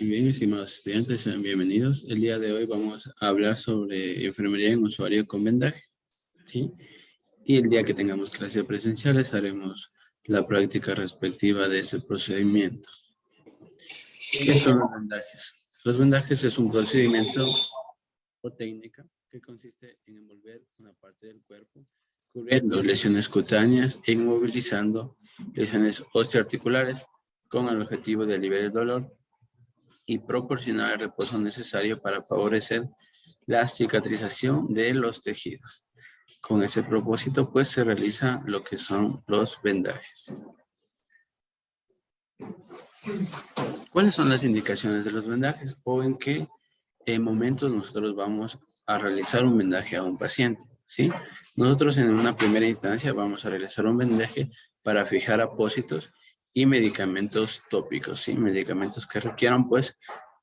Bien, estimados estudiantes, sean bienvenidos. El día de hoy vamos a hablar sobre enfermería en usuario con vendaje, ¿sí? Y el día que tengamos clases presenciales haremos la práctica respectiva de ese procedimiento. ¿Qué son los vendajes? Los vendajes es un procedimiento o técnica que consiste en envolver una parte del cuerpo, cubriendo lesiones cutáneas e inmovilizando lesiones osteoarticulares con el objetivo de aliviar el dolor y proporcionar el reposo necesario para favorecer la cicatrización de los tejidos. Con ese propósito, pues, se realiza lo que son los vendajes. ¿Cuáles son las indicaciones de los vendajes o en qué momentos nosotros vamos a realizar un vendaje a un paciente? ¿Sí? Nosotros en una primera instancia vamos a realizar un vendaje para fijar apósitos y medicamentos tópicos, ¿sí? Medicamentos que requieran, pues,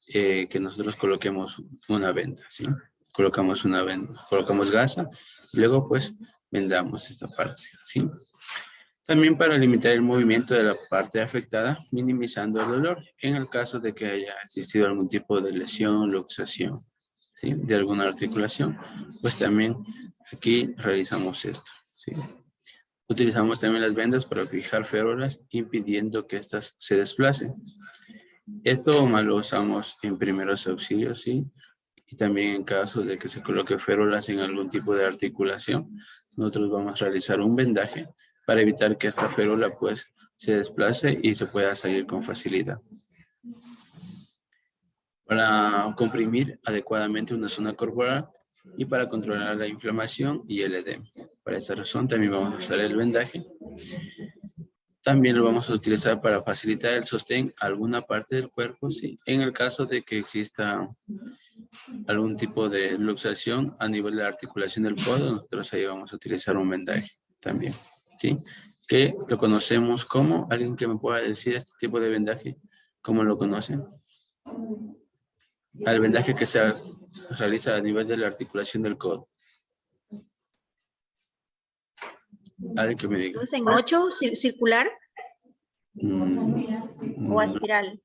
que nosotros coloquemos una venda, ¿sí? Colocamos una venda, colocamos gasa, y luego, pues, vendamos esta parte, ¿sí? También para limitar el movimiento de la parte afectada, minimizando el dolor en el caso de que haya existido algún tipo de lesión, luxación, ¿sí? De alguna articulación, pues también aquí realizamos esto, ¿sí? Utilizamos también las vendas para fijar férulas, impidiendo que éstas se desplacen. Esto más lo usamos en primeros auxilios, ¿sí? Y también en caso de que se coloque férulas en algún tipo de articulación, nosotros vamos a realizar un vendaje para evitar que esta férula, pues, se desplace y se pueda salir con facilidad. Para comprimir adecuadamente una zona corporal y para controlar la inflamación y el edema. Para esa razón también vamos a usar el vendaje. También lo vamos a utilizar para facilitar el sostén a alguna parte del cuerpo, ¿sí? En el caso de que exista algún tipo de luxación a nivel de la articulación del codo, nosotros ahí vamos a utilizar un vendaje también, ¿sí? Que lo conocemos como, ¿alguien que me pueda decir este tipo de vendaje? ¿Cómo lo conocen? Al vendaje que se realiza a nivel de la articulación del codo. ¿Alguien que me diga? ¿En 8, circular o a No. espiral?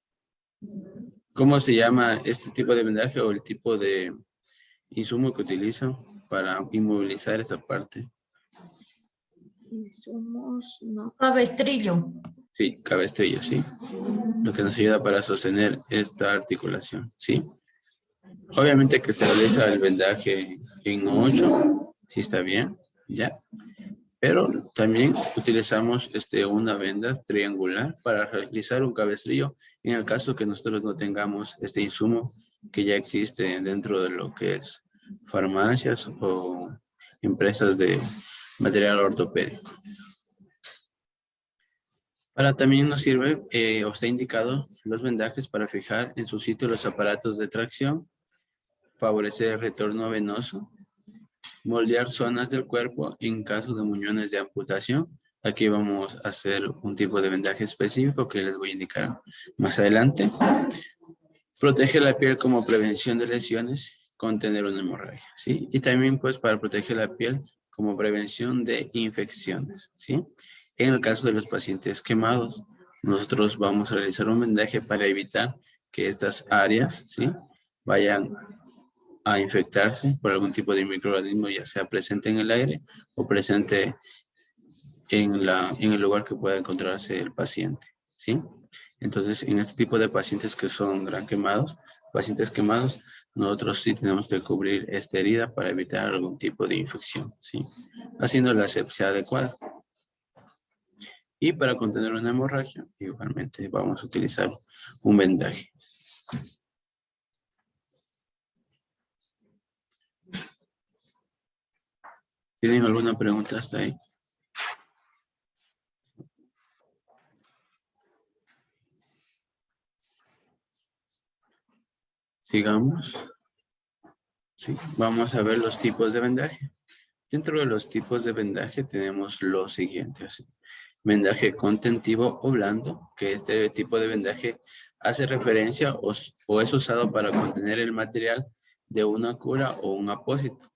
¿Cómo se llama este tipo de vendaje o el tipo de insumo que utilizan para inmovilizar esa parte? Insumos, no. Cabestrillo. Sí, cabestrillo, sí. Lo que nos ayuda para sostener esta articulación, ¿sí? Obviamente que se realiza el vendaje en 8, sí está bien, ¿ya? Pero también utilizamos una venda triangular para realizar un cabestrillo en el caso que nosotros no tengamos este insumo que ya existe dentro de lo que es farmacias o empresas de material ortopédico. También nos sirve o está indicado los vendajes para fijar en su sitio los aparatos de tracción, favorecer el retorno venoso, moldear zonas del cuerpo en caso de muñones de amputación. Aquí vamos a hacer un tipo de vendaje específico que les voy a indicar más adelante. Protege la piel como prevención de lesiones, contener una hemorragia, ¿sí? Y también, pues, para proteger la piel como prevención de infecciones, ¿sí? En el caso de los pacientes quemados, nosotros vamos a realizar un vendaje para evitar que estas áreas, ¿sí?, vayan a infectarse por algún tipo de microorganismo, ya sea presente en el aire o presente en el lugar que pueda encontrarse el paciente, ¿sí? Entonces, en este tipo de pacientes que son pacientes quemados, nosotros sí tenemos que cubrir esta herida para evitar algún tipo de infección, ¿sí? Haciendo la asepsia adecuada. Y para contener una hemorragia, igualmente vamos a utilizar un vendaje. ¿Tienen alguna pregunta hasta ahí? Sigamos. Sí, vamos a ver los tipos de vendaje. Dentro de los tipos de vendaje tenemos los siguientes. Vendaje contentivo o blando, que este tipo de vendaje hace referencia o es usado para contener el material de una cura o un apósito,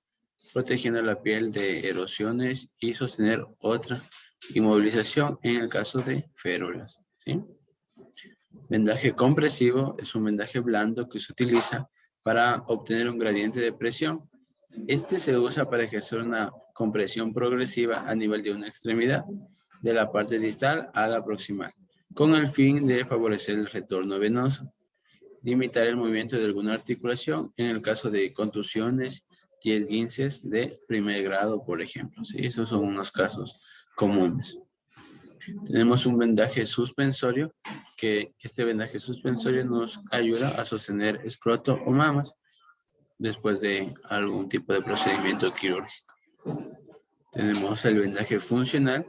protegiendo la piel de erosiones y sostener otra inmovilización en el caso de férulas, ¿sí? Vendaje compresivo es un vendaje blando que se utiliza para obtener un gradiente de presión. Este se usa para ejercer una compresión progresiva a nivel de una extremidad, de la parte distal a la proximal, con el fin de favorecer el retorno venoso, limitar el movimiento de alguna articulación en el caso de contusiones y esguinces de primer grado, por ejemplo. ¿Sí? Esos son unos casos comunes. Tenemos un vendaje suspensorio, que este vendaje suspensorio nos ayuda a sostener escroto o mamas después de algún tipo de procedimiento quirúrgico. Tenemos el vendaje funcional,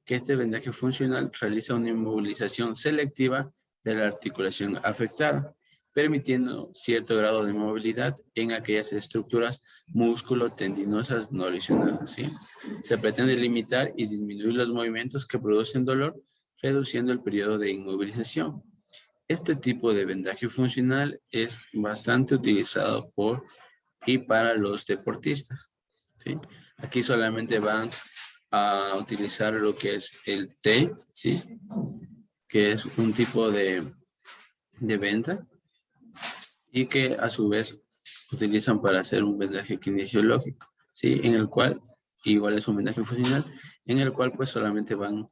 que este vendaje funcional realiza una inmovilización selectiva de la articulación afectada, permitiendo cierto grado de movilidad en aquellas estructuras músculo-tendinosas no lesionadas. ¿Sí? Se pretende limitar y disminuir los movimientos que producen dolor, reduciendo el periodo de inmovilización. Este tipo de vendaje funcional es bastante utilizado por y para los deportistas. ¿Sí? Aquí solamente van a utilizar lo que es el tape, ¿sí? Que es un tipo de venda y que a su vez utilizan para hacer un vendaje kinesiológico, ¿sí? En el cual, igual es un vendaje funcional, en el cual pues solamente van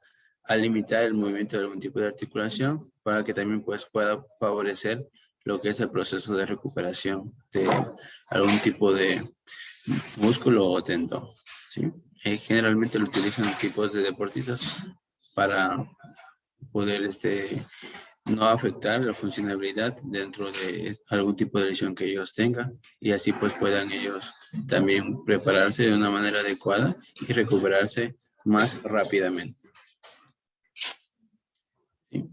a limitar el movimiento de algún tipo de articulación para que también pues pueda favorecer lo que es el proceso de recuperación de algún tipo de músculo o tendón, ¿sí? Generalmente lo utilizan tipos de deportistas para poder no afectar la funcionalidad dentro de algún tipo de lesión que ellos tengan y así pues puedan ellos también prepararse de una manera adecuada y recuperarse más rápidamente. ¿Sí?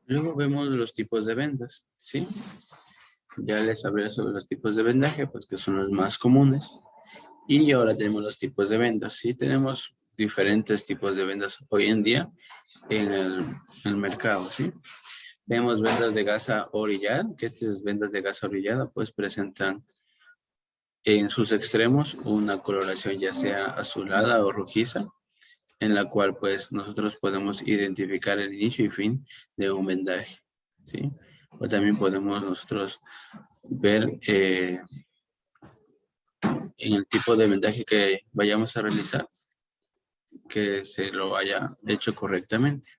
Luego vemos los tipos de vendas, ¿sí? Ya les hablé sobre los tipos de vendaje, pues que son los más comunes. Y ahora tenemos los tipos de vendas, ¿sí? Tenemos diferentes tipos de vendas hoy en día en el mercado, ¿sí? Tenemos vendas de gasa orillada, que estas vendas de gasa orillada pues presentan en sus extremos una coloración ya sea azulada o rojiza, en la cual pues nosotros podemos identificar el inicio y fin de un vendaje, ¿sí? O también podemos nosotros ver en el tipo de vendaje que vayamos a realizar, que se lo haya hecho correctamente.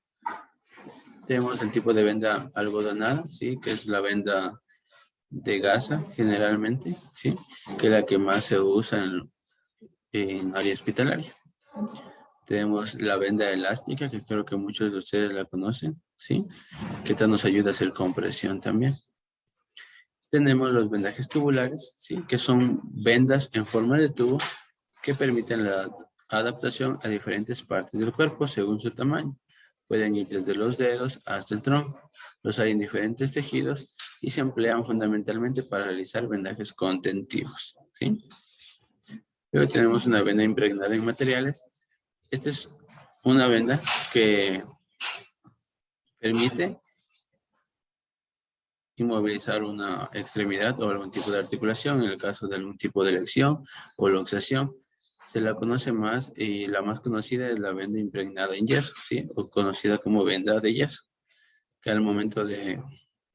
Tenemos el tipo de venda algodonada, ¿sí? Que es la venda de gasa generalmente, ¿sí? Que es la que más se usa en área hospitalaria. Tenemos la venda elástica, que creo que muchos de ustedes la conocen, ¿sí? Que esta nos ayuda a hacer compresión también. Tenemos los vendajes tubulares, ¿sí? Que son vendas en forma de tubo que permiten la adaptación a diferentes partes del cuerpo según su tamaño. Pueden ir desde los dedos hasta el tronco. Los hay en diferentes tejidos y se emplean fundamentalmente para realizar vendajes contentivos, ¿sí? Luego tenemos una venda impregnada en materiales. Esta es una venda que permite inmovilizar una extremidad o algún tipo de articulación en el caso de algún tipo de lesión o luxación. Se la conoce más y la más conocida es la venda impregnada en yeso, ¿sí? O conocida como venda de yeso, que al momento de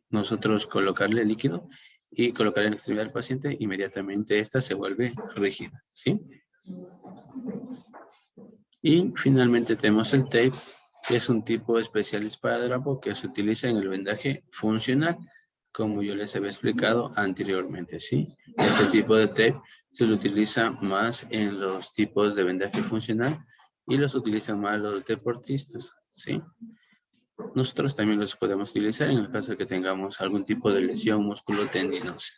nosotros colocarle líquido y colocarle en la extremidad del paciente, inmediatamente esta se vuelve rígida, ¿sí? Y finalmente tenemos el tape, que es un tipo especial de esparadrapo que se utiliza en el vendaje funcional, como yo les había explicado anteriormente, ¿sí? Este tipo de tape se lo utiliza más en los tipos de vendaje funcional y los utilizan más los deportistas, ¿sí? Nosotros también los podemos utilizar en el caso de que tengamos algún tipo de lesión musculotendinosa.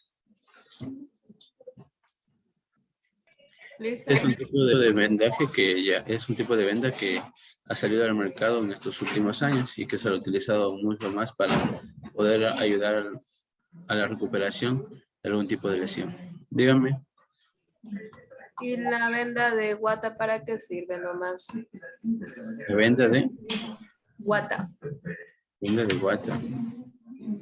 Listo. Es un tipo de vendaje que ya es un tipo de venda que ha salido al mercado en estos últimos años y que se ha utilizado mucho más para poder ayudar a la recuperación de algún tipo de lesión. Díganme. ¿Y la venda de guata para qué sirve nomás? ¿La venda de? Guata. Venda de guata.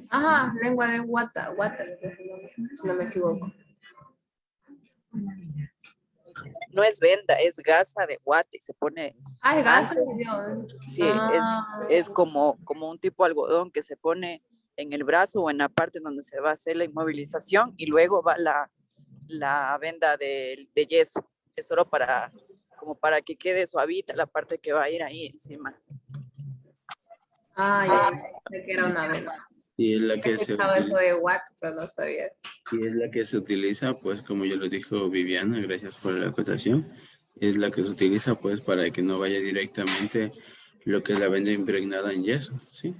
Ajá, lengua de guata, guata, si no me equivoco. no es venda, es gasa de guate, se pone, Ah, es gas. sí, es como un tipo algodón que se pone en el brazo o en la parte donde se va a hacer la inmovilización y luego va la venda de yeso, es solo como para que quede suavita la parte que va a ir ahí encima. Ah, ya, sé que era una venda. Y es la que se Estaba eso utiliza. de what, pero no sabía. Y es la que se utiliza, pues como ya lo dijo Viviana, gracias por la acotación, es la que se utiliza pues para que no vaya directamente lo que es la venda impregnada en yeso, ¿sí?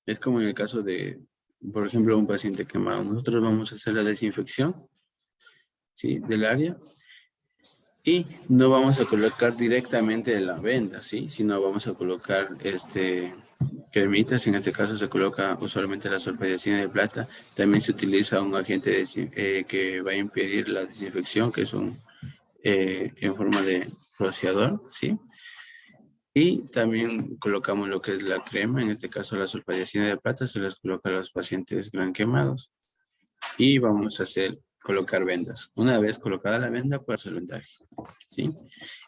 Es como en el caso de, por ejemplo, un paciente quemado. Nosotros vamos a hacer la desinfección, ¿sí? Del área y no vamos a colocar directamente la venda, ¿sí? Sino vamos a colocar cremitas, en este caso se coloca usualmente la solpadecina de plata. También se utiliza un agente que va a impedir la desinfección, que es en forma de rociador, ¿sí? Y también colocamos lo que es la crema, en este caso la solpadecina de plata, se les coloca a los pacientes gran quemados. Y vamos a colocar vendas. Una vez colocada la venda, pues el vendaje, ¿sí?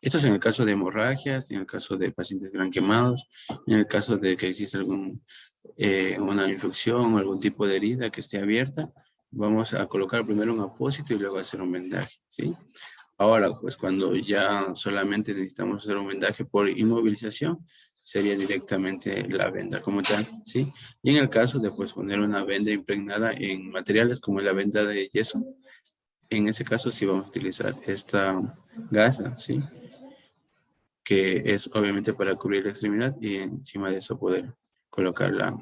Esto es en el caso de hemorragias, en el caso de pacientes gran quemados, en el caso de que existe una infección o algún tipo de herida que esté abierta, vamos a colocar primero un apósito y luego hacer un vendaje, ¿sí? Ahora, pues cuando ya solamente necesitamos hacer un vendaje por inmovilización, sería directamente la venda como tal, ¿sí? Y en el caso de pues poner una venda impregnada en materiales como la venda de yeso, en ese caso sí vamos a utilizar esta gasa, ¿sí? Que es obviamente para cubrir la extremidad y encima de eso poder colocar la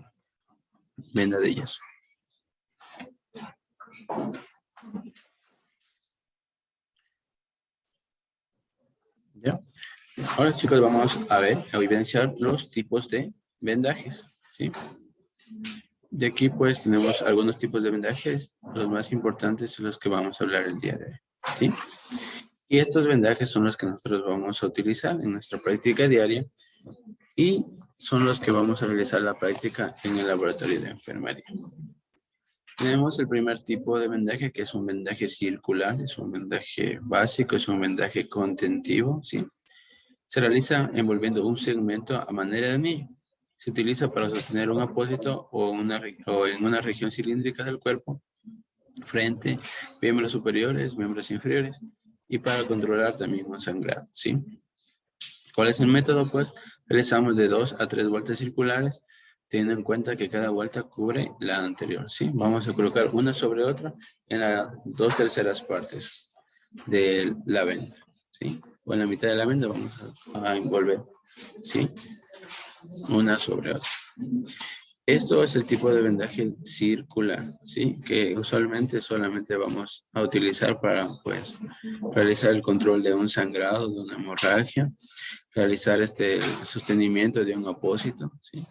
venda de yeso. ¿Ya? Ahora, chicos, vamos a evidenciar los tipos de vendajes, ¿sí? De aquí, pues, tenemos algunos tipos de vendajes, los más importantes son los que vamos a hablar el día de hoy, ¿sí? Y estos vendajes son los que nosotros vamos a utilizar en nuestra práctica diaria y son los que vamos a realizar la práctica en el laboratorio de enfermería. Tenemos el primer tipo de vendaje, que es un vendaje circular, es un vendaje básico, es un vendaje contentivo, ¿sí? Se realiza envolviendo un segmento a manera de anillo. Se utiliza para sostener un apósito o en una región cilíndrica del cuerpo, frente, miembros superiores, miembros inferiores, y para controlar también un sangrado, ¿sí? ¿Cuál es el método? Pues realizamos de 2 a 3 vueltas circulares, teniendo en cuenta que cada vuelta cubre la anterior, ¿sí? Vamos a colocar una sobre otra en las 2/3 partes de la venda, ¿sí? O en la mitad de la venda vamos a envolver, ¿sí? Una sobre otra. Esto es el tipo de vendaje circular, ¿sí? Que usualmente solamente vamos a utilizar para, pues, realizar el control de un sangrado, de una hemorragia, realizar el sostenimiento de un apósito, ¿sí?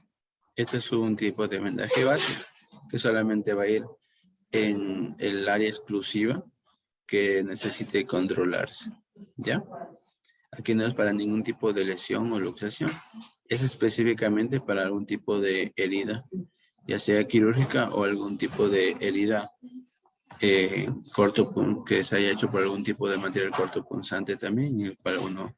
Este es un tipo de vendaje básico que solamente va a ir en el área exclusiva que necesite controlarse, ¿ya? Aquí no es para ningún tipo de lesión o luxación, es específicamente para algún tipo de herida, ya sea quirúrgica o algún tipo de herida que se haya hecho por algún tipo de material cortopunzante también, y para uno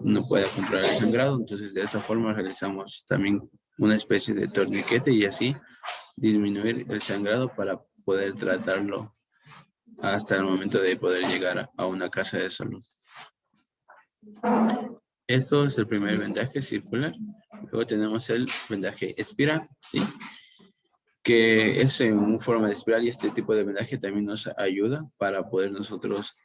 no pueda controlar el sangrado. Entonces de esa forma realizamos también una especie de torniquete y así disminuir el sangrado para poder tratarlo hasta el momento de poder llegar a una casa de salud. Esto es el primer vendaje circular. Luego tenemos el vendaje espiral, ¿sí? Que es en forma de espiral, y este tipo de vendaje también nos ayuda para poder nosotros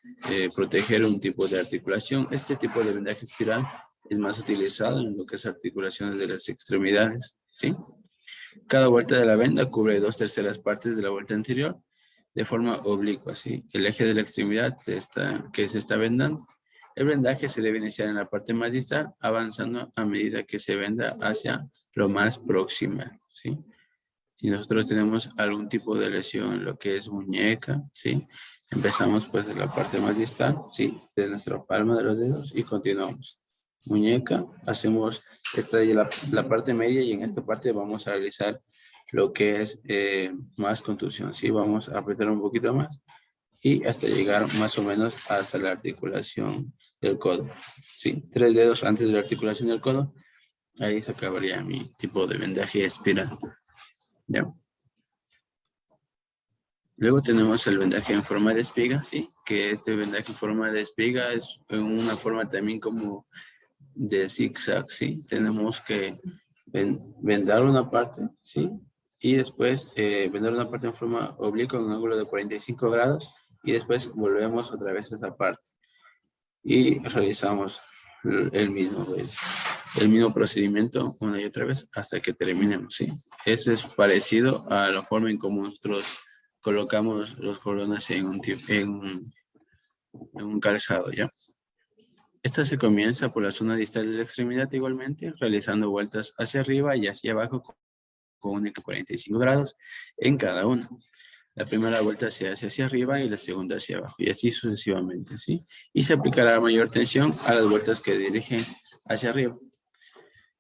proteger un tipo de articulación. Este tipo de vendaje espiral es más utilizado en lo que es articulaciones de las extremidades, ¿sí? Cada vuelta de la venda cubre 2/3 partes de la vuelta anterior de forma oblicua, ¿sí? El eje de la extremidad que se está vendando. El vendaje se debe iniciar en la parte más distal, avanzando a medida que se venda hacia lo más proximal, ¿sí? Si nosotros tenemos algún tipo de lesión en lo que es muñeca, ¿sí? Empezamos pues de la parte más distal, ¿sí? De nuestra palma de los dedos y continuamos. Muñeca, hacemos esta es la parte media, y en esta parte vamos a realizar lo que es más contusión, ¿sí? Vamos a apretar un poquito más y hasta llegar más o menos hasta la articulación del codo. Sí, 3 dedos antes de la articulación del codo. Ahí se acabaría mi tipo de vendaje espiral. ¿Ya? Luego tenemos el vendaje en forma de espiga, sí, que este vendaje en forma de espiga es una forma también como de zigzag, sí. Tenemos que vendar una parte, sí, y después vendar una parte en forma oblicua en un ángulo de 45 grados y después volvemos otra vez a esa parte y realizamos el mismo procedimiento una y otra vez hasta que terminemos, ¿sí? Eso es parecido a la forma en cómo nosotros colocamos los cordones en un calzado, ¿ya? Esta se comienza por la zona distal de la extremidad igualmente, realizando vueltas hacia arriba y hacia abajo con un eje de 45 grados en cada una. La primera vuelta se hace hacia arriba y la segunda hacia abajo, y así sucesivamente, ¿sí? Y se aplicará mayor tensión a las vueltas que dirigen hacia arriba.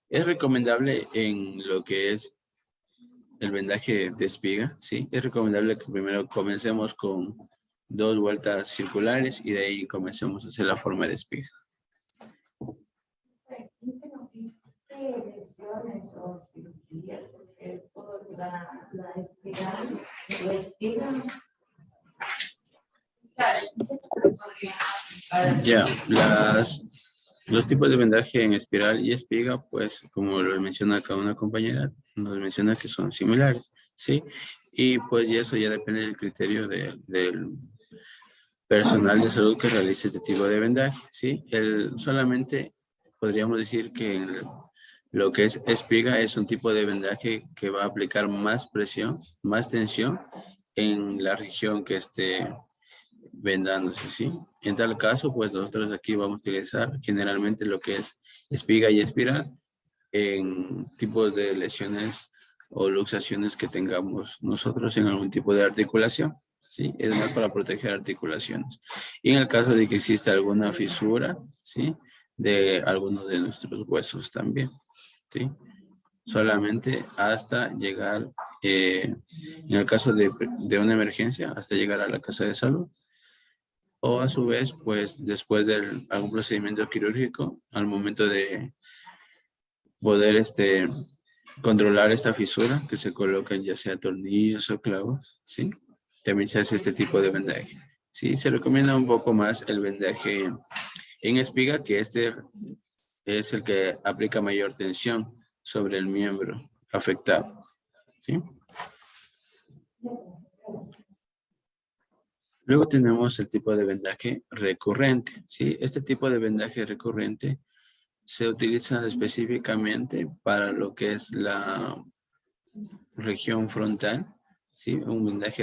Es recomendable en lo que es el vendaje de espiga, ¿sí? Es recomendable que primero comencemos con 2 vueltas circulares y de ahí comencemos a hacer la forma de espiga. Ya, los tipos de vendaje en espiral y espiga, pues como lo menciona acá una compañera, nos menciona que son similares, ¿sí? Y pues y eso ya depende del criterio del personal de salud que realice este tipo de vendaje, ¿sí? Solamente podríamos decir que lo que es espiga es un tipo de vendaje que va a aplicar más presión, más tensión en la región que esté vendándose, ¿sí? En tal caso, pues nosotros aquí vamos a utilizar generalmente lo que es espiga y espiral en tipos de lesiones o luxaciones que tengamos nosotros en algún tipo de articulación, ¿sí? Es más para proteger articulaciones. Y en el caso de que exista alguna fisura, ¿sí? De alguno de nuestros huesos también, ¿sí? Solamente hasta llegar, en el caso de una emergencia, hasta llegar a la casa de salud. O a su vez, pues después de algún procedimiento quirúrgico, al momento de poder controlar esta fisura que se colocan ya sea tornillos o clavos, ¿sí? También se hace este tipo de vendaje. Sí, se recomienda un poco más el vendaje en espiga, que este es el que aplica mayor tensión sobre el miembro afectado, ¿sí? Luego tenemos el tipo de vendaje recurrente, ¿sí? Este tipo de vendaje recurrente se utiliza específicamente para lo que es la región frontal, ¿sí?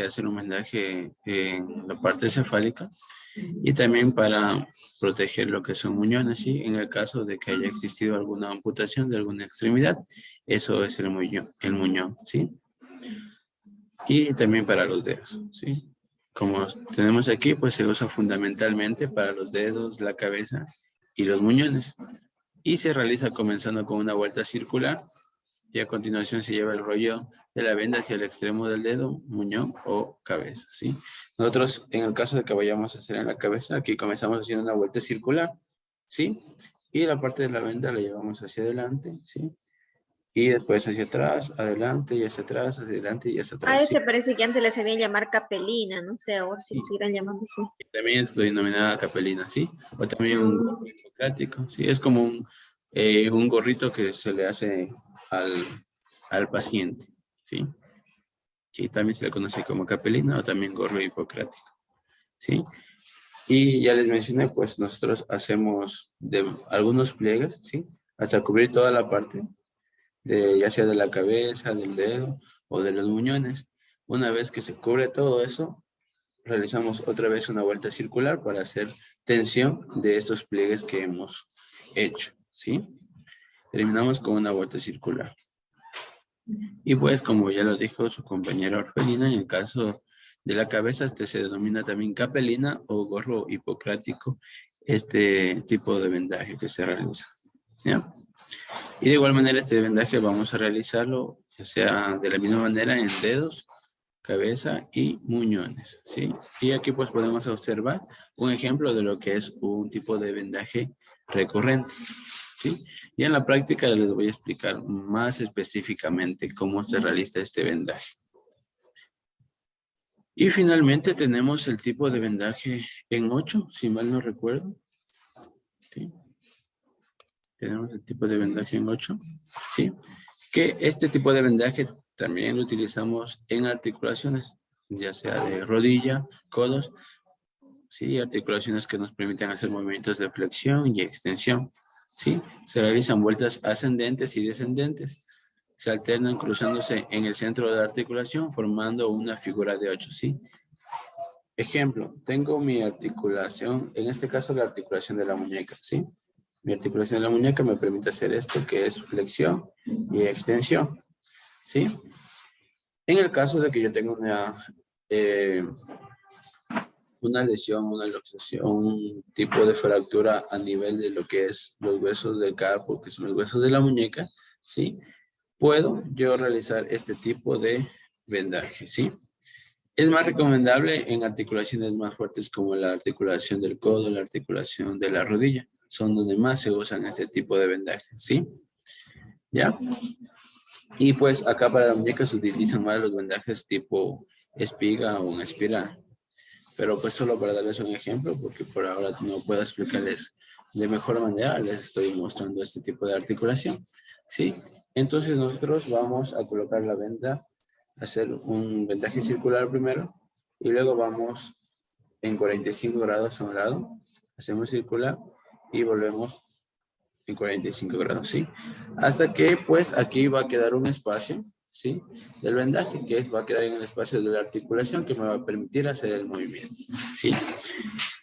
Hacer un vendaje en la parte cefálica y también para proteger lo que son muñones, ¿sí? En el caso de que haya existido alguna amputación de alguna extremidad, eso es el muñón, ¿sí? Y también para los dedos, ¿sí? Como tenemos aquí, pues se usa fundamentalmente para los dedos, la cabeza y los muñones. Y se realiza comenzando con una vuelta circular y a continuación se lleva el rollo de la venda hacia el extremo del dedo, muñón o cabeza, ¿sí? Nosotros, en el caso de que vayamos a hacer en la cabeza, aquí comenzamos haciendo una vuelta circular, ¿sí? Y la parte de la venda la llevamos hacia adelante, ¿sí? Y después hacia atrás, adelante y hacia atrás, hacia adelante y hacia A atrás, ¿sí? ese parece que antes le sabían llamar capelina, no sé ahora si le seguirán llamando así. También es denominada capelina, ¿sí? O también un gorro hipocrático, ¿sí? Es como un gorrito que se le hace al paciente, ¿sí? Sí, también se le conoce como capelina o también gorro hipocrático, ¿sí? Y ya les mencioné, pues nosotros hacemos algunos pliegues, ¿sí? Hasta cubrir toda la parte, ya sea de la cabeza, del dedo o de los muñones. Una vez que se cubre todo eso, realizamos otra vez una vuelta circular para hacer tensión de estos pliegues que hemos hecho, ¿sí? Terminamos con una vuelta circular. Y pues, como ya lo dijo su compañera Orfelina, en el caso de la cabeza, se denomina también capelina o gorro hipocrático, este tipo de vendaje que se realiza, ¿ya? Y de igual manera, este vendaje vamos a realizarlo, ya sea de la misma manera en dedos, cabeza y muñones, ¿sí? Y aquí pues podemos observar un ejemplo de lo que es un tipo de vendaje recurrente, ¿sí? Y en la práctica les voy a explicar más específicamente cómo se realiza este vendaje. Y finalmente tenemos el tipo de vendaje en 8, si mal no recuerdo, ¿sí? Tenemos el tipo de vendaje en 8, ¿sí? Que este tipo de vendaje también lo utilizamos en articulaciones, ya sea de rodilla, codos, ¿sí? Articulaciones que nos permiten hacer movimientos de flexión y extensión, ¿sí? Se realizan vueltas ascendentes y descendentes. Se alternan cruzándose en el centro de la articulación formando una figura de 8, ¿sí? Ejemplo, tengo mi articulación, en este caso la articulación de la muñeca, ¿sí? Mi articulación de la muñeca me permite hacer esto, que es flexión y extensión, ¿sí? En el caso de que yo tenga una lesión, una luxación, un tipo de fractura a nivel de lo que es los huesos del carpo, que son los huesos de la muñeca, ¿sí? Puedo yo realizar este tipo de vendaje, ¿sí? Es más recomendable en articulaciones más fuertes como la articulación del codo, la articulación de la rodilla. Son donde más se usan este tipo de vendajes, ¿sí? ¿Ya? Y pues acá para la muñeca se utilizan más los vendajes tipo espiga o en espiral. Pero pues solo para darles un ejemplo, porque por ahora no puedo explicarles de mejor manera, les estoy mostrando este tipo de articulación, ¿sí? Entonces nosotros vamos a colocar la venda, hacer un vendaje circular primero, y luego vamos en 45 grados a un lado, hacemos circular y volvemos en 45 grados, ¿sí? Hasta que pues aquí va a quedar un espacio, ¿sí? Del vendaje, va a quedar en el espacio de la articulación que me va a permitir hacer el movimiento, ¿sí?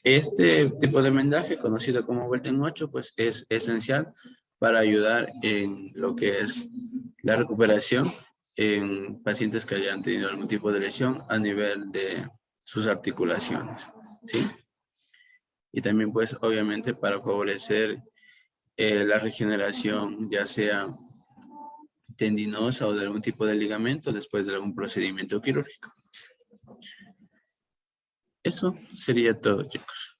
Este tipo de vendaje, conocido como vuelta en 8, pues es esencial para ayudar en lo que es la recuperación en pacientes que hayan tenido algún tipo de lesión a nivel de sus articulaciones, ¿sí? Y también pues obviamente para favorecer la regeneración, ya sea tendinosa o de algún tipo de ligamento después de algún procedimiento quirúrgico. Eso sería todo, chicos.